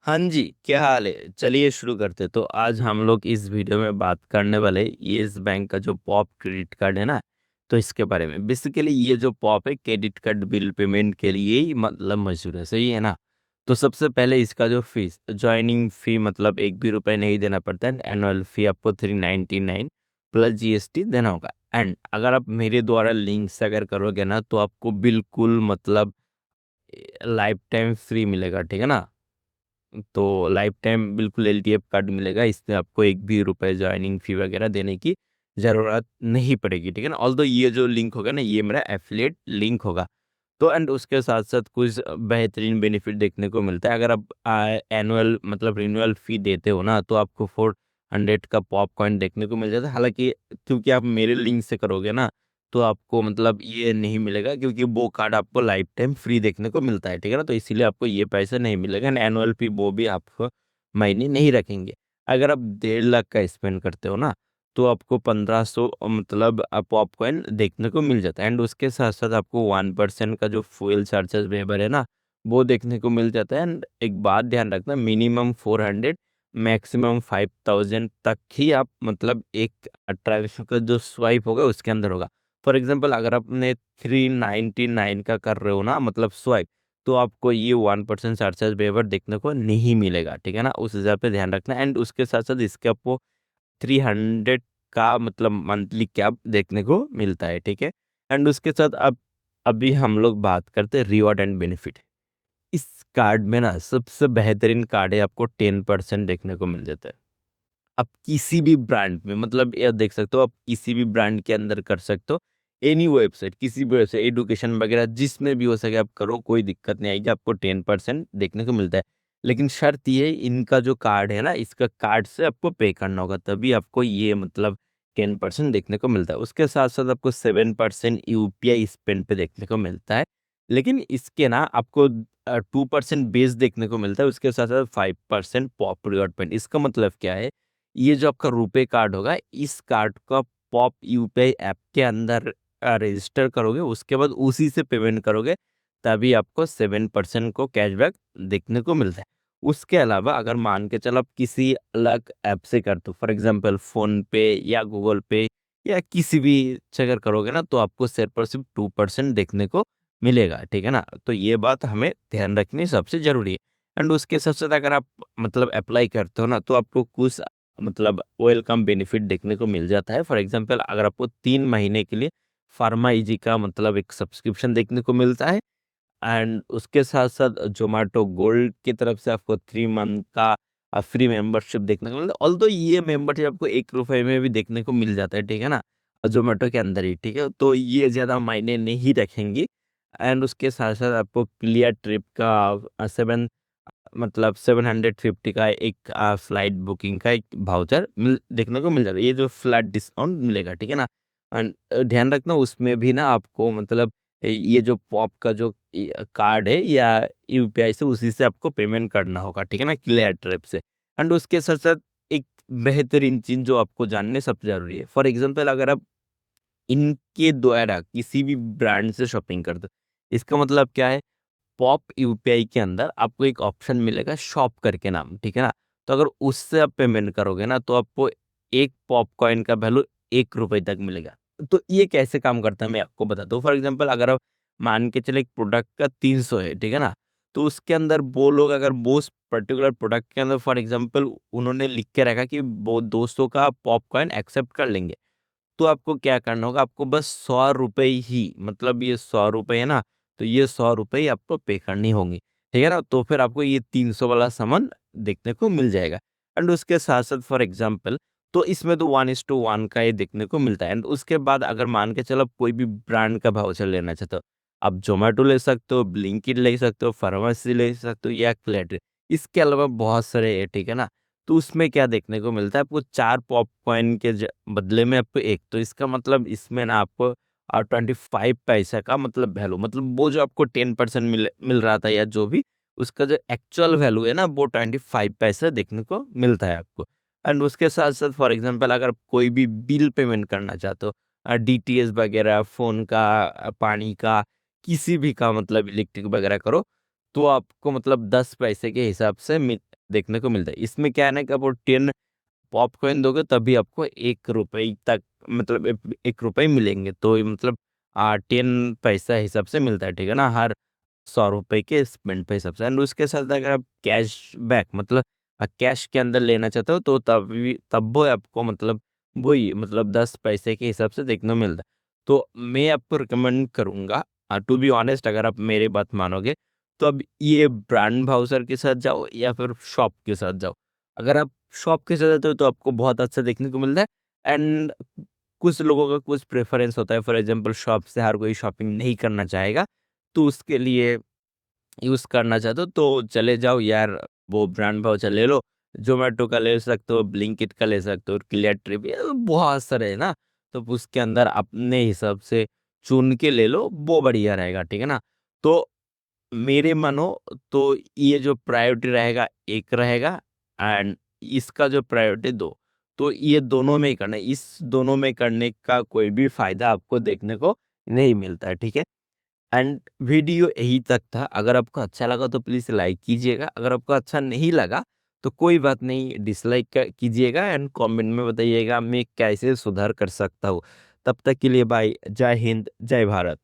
हाँ जी, क्या हाल है? चलिए शुरू करते हैं। तो आज हम लोग इस वीडियो में बात करने वाले येस बैंक का जो पॉप क्रेडिट कार्ड है ना, तो इसके बारे में। बेसिकली ये जो पॉप है क्रेडिट कार्ड बिल पेमेंट के लिए ही मतलब मशहूर है, सही है ना? तो सबसे पहले इसका जो फीस जॉइनिंग फ़ी मतलब एक भी रुपए नहीं देना पड़ता है। एनुअल फ़ी आपको 399 प्लस जीएसटी देना होगा। एंड अगर आप मेरे द्वारा लिंक से अगर करोगे ना, तो आपको बिल्कुल मतलब लाइफ टाइम फ्री मिलेगा, ठीक है ना? तो लाइफ टाइम बिल्कुल एलटीएफ कार्ड मिलेगा। इसमें आपको एक भी रुपए जॉइनिंग फी वगैरह देने की ज़रूरत नहीं पड़ेगी, ठीक है ना? ऑल्दो ये जो लिंक होगा ना, ये मेरा एफ़िलिएट लिंक होगा। तो एंड उसके साथ-साथ कुछ बेहतरीन बेनिफिट देखने को मिलता है। अगर आप एनुअल मतलब रिन्यूअल फी देते हो ना, तो आपको 400 का पॉपकॉइन देखने को मिल जाता है। हालाँकि क्योंकि आप मेरे लिंक से करोगे ना, तो आपको मतलब ये नहीं मिलेगा, क्योंकि वो कार्ड आपको लाइफ टाइम फ्री देखने को मिलता है, ठीक है ना? तो इसीलिए आपको ये पैसा नहीं मिलेगा एंड एनुअल फी वो भी आपको मायने नहीं रखेंगे। अगर आप 1.5 लाख का स्पेंड करते हो ना, तो आपको 1500 मतलब पॉपकॉइन देखने को मिल जाता है एंड उसके साथ-साथ आपको 1% का जो फ्यूल चार्जेस वेवर है ना, वो देखने को मिल जाता है। एंड एक बात ध्यान रखना, मिनिमम 400 मैक्सिमम 5000 तक ही आप मतलब एक ट्रांज़ैक्शन का जो स्वाइप होगा उसके अंदर होगा। फॉर एग्ज़ाम्पल अगर आपने 399 का कर रहे हो ना मतलब स्वाइप, तो आपको ये 1% चार्जेस वेवर देखने को नहीं मिलेगा, ठीक है ना? उस हिसाब से ध्यान रखना एंड उसके साथ-साथ इसके आपको 300 का मतलब मंथली कैप देखने को मिलता है, ठीक है? एंड उसके साथ अब अभी हम लोग बात करते हैं रिवॉर्ड एंड बेनिफिट। इस कार्ड में ना सबसे बेहतरीन कार्ड है, आपको 10% देखने को मिल जाता है। आप किसी भी ब्रांड में मतलब ये देख सकते हो, आप किसी भी ब्रांड के अंदर कर सकते हो। एनी वेबसाइट, किसी भी वेबसाइट, एजुकेशन वगैरह जिसमें भी हो सके आप करो, कोई दिक्कत नहीं आएगी, आपको 10% देखने को मिलता है। लेकिन शर्त ये है, इनका जो कार्ड है ना, इसका कार्ड से आपको पे करना होगा, तभी आपको ये मतलब 10% देखने को मिलता है। उसके साथ-साथ आपको 7% यूपीआई स्पेंड पे देखने को मिलता है। लेकिन इसके ना आपको 2% बेस देखने को मिलता है, उसके साथ-साथ 5% पॉप रिवॉर्ड पॉइंट। इसका मतलब क्या है, ये जो आपका रुपे कार्ड होगा, इस कार्ड को आप पॉप यूपीआई ऐप के अंदर रजिस्टर करोगे, उसके बाद उसी से पेमेंट करोगे, तभी आपको 7% को कैशबैक देखने को मिलता है। उसके अलावा अगर मान के चलो आप किसी अलग ऐप से करते हो, फॉर एग्ज़ाम्पल फ़ोन पे या गूगल पे या किसी भी से अगर करोगे ना, तो आपको सिर्फ़ और सिर्फ़ 2% देखने को मिलेगा, ठीक है ना? तो ये बात हमें ध्यान रखनी सबसे ज़रूरी है। एंड उसके साथ-साथ अगर आप मतलब अप्लाई करते हो ना, तो आपको कुछ मतलब वेलकम बेनिफिट देखने को मिल जाता है। फॉर एग्ज़ाम्पल अगर आपको 3 महीने के लिए फार्मा इजी का मतलब एक सब्सक्रिप्शन देखने को मिलता है एंड उसके साथ-साथ ज़ोमैटो गोल्ड की तरफ से आपको 3 मंथ का फ्री मेंबरशिप देखने को मिलता है। ऑल्दो ये मेंबरशिप आपको ₹1 में भी देखने को मिल जाता है, ठीक है ना? ज़ोमैटो के अंदर ही, ठीक है? तो ये ज़्यादा मायने नहीं रखेंगी एंड उसके साथ-साथ आपको क्लियर ट्रिप का 7 मतलब 750 का एक फ्लाइट बुकिंग का एक वाउचर मिल देखने को मिल जाता है। ये जो फ्लैट डिस्काउंट मिलेगा, ठीक है ना? एंड ध्यान रखना उसमें भी ना आपको मतलब ये जो पॉप का जो कार्ड है या यूपीआई से उसी से आपको पेमेंट करना होगा, ठीक है ना? क्लियर ट्रिप से। एंड उसके साथ-साथ एक बेहतरीन चीज़ जो आपको जाननी सबसे ज़रूरी है। फॉर एग्ज़ाम्पल अगर आप इनके द्वारा किसी भी ब्रांड से शॉपिंग करते हो, इसका मतलब क्या है? पॉप यूपीआई के अंदर आपको एक ऑप्शन मिलेगा शॉप करके नाम, ठीक है ना? तो अगर उससे आप पेमेंट करोगे ना, तो आपको 1 पॉपकॉइन का वैल्यू ₹1 तक मिलेगा। तो ये कैसे काम करता है मैं आपको बताता हूँ। फॉर एग्ज़ाम्पल अगर आप मान के चले एक प्रोडक्ट का 300 है, ठीक है ना? तो उसके अंदर वो लोग अगर वो उस पर्टिकुलर प्रोडक्ट के अंदर फॉर एग्ज़ाम्पल उन्होंने लिख के रखा कि वो 200 का पॉपकॉइन एक्सेप्ट कर लेंगे। तो आपको क्या करना होगा, आपको बस ₹100 ही मतलब ये ₹100 है ना, तो ये ₹100 ही आपको पे करनी होंगी, ठीक है ना? तो फिर आपको ये 300 वाला सामान देखने को मिल जाएगा एंड उसके साथ-साथ फॉर एग्ज़ाम्पल तो इसमें तो 1:1 का ये देखने को मिलता है एंड उसके बाद अगर मान के चलो आप कोई भी ब्रांड का वाउचर लेना चाहते हो, आप ज़ोमैटो ले सकते हो, ब्लिंकिट ले सकते हो, फार्मेसी ले सकते हो या क्लेट। इसके अलावा बहुत सारे है, ठीक है ना? तो उसमें क्या देखने को मिलता है, आपको 4 पॉपकॉइन के बदले में आपको 1, तो इसका मतलब इसमें ना आपको 25 पैसे का मतलब वैल्यू मतलब वो जो आपको 10% मिल मिल रहा था या जो भी, उसका जो एक्चुअल वैल्यू है ना, वो 25 पैसे देखने को मिलता है आपको। एंड उसके साथ-साथ फॉर एग्ज़ाम्पल अगर आप कोई भी बिल पेमेंट करना चाहते हो, डीटीएच वगैरह, फ़ोन का, पानी का, किसी भी का मतलब इलेक्ट्रिक वगैरह करो, तो आपको मतलब 10 पैसे के हिसाब से देखने को मिलता है। इसमें क्या है ना कि आप वो 10 पॉपकॉर्न दोगे तभी आपको 1 रुपए तक मतलब 1 रुपए मिलेंगे। तो ये मतलब 10 पैसा हिसाब से मिलता है, ठीक है ना? हर 100 रुपए के स्पेंड पे हिसाब से। एंड उसके साथ अगर आप कैश बैक मतलब कैश के अंदर लेना चाहते हो तो तब वो आपको मतलब वही मतलब 10 पैसे के हिसाब से देखने को मिलता है। तो मैं आपको रिकमेंड करूँगा, टू बी ऑनेस्ट, अगर आप मेरी बात मानोगे तो अब ये ब्रांड भाउचर के साथ जाओ या फिर शॉप के साथ जाओ। अगर आप शॉप के साथ जाते हो तो आपको बहुत अच्छा देखने को मिलता है। एंड कुछ लोगों का कुछ प्रेफ़रेंस होता है, फॉर एग्ज़ाम्पल शॉप से हर कोई शॉपिंग नहीं करना चाहेगा, तो उसके लिए यूज़ करना चाहते हो तो चले जाओ यार, वो ब्रांड वाउचर ले लो। ज़ोमैटो का ले सकते हो, ब्लिंकिट का ले सकते हो, क्लियर ट्रिप, ये बहुत सारे है ना। तो उसके अंदर अपने हिसाब से चुन के ले लो, वो बढ़िया रहेगा, ठीक है ना? तो मेरे मानो तो ये जो प्रायोरिटी रहेगा, एक रहेगा एंड इसका जो प्रायोरिटी 2, तो ये दोनों में ही करना है। इस दोनों में करने का कोई भी फ़ायदा आपको देखने को नहीं मिलता है, ठीक है? एंड वीडियो यही तक था। अगर आपको अच्छा लगा तो प्लीज़ लाइक कीजिएगा। अगर आपको अच्छा नहीं लगा तो कोई बात नहीं, डिसलाइक कीजिएगा एंड कमेंट में बताइएगा मैं कैसे सुधार कर सकता हूँ। तब तक के लिए बाय। जय हिंद, जय भारत।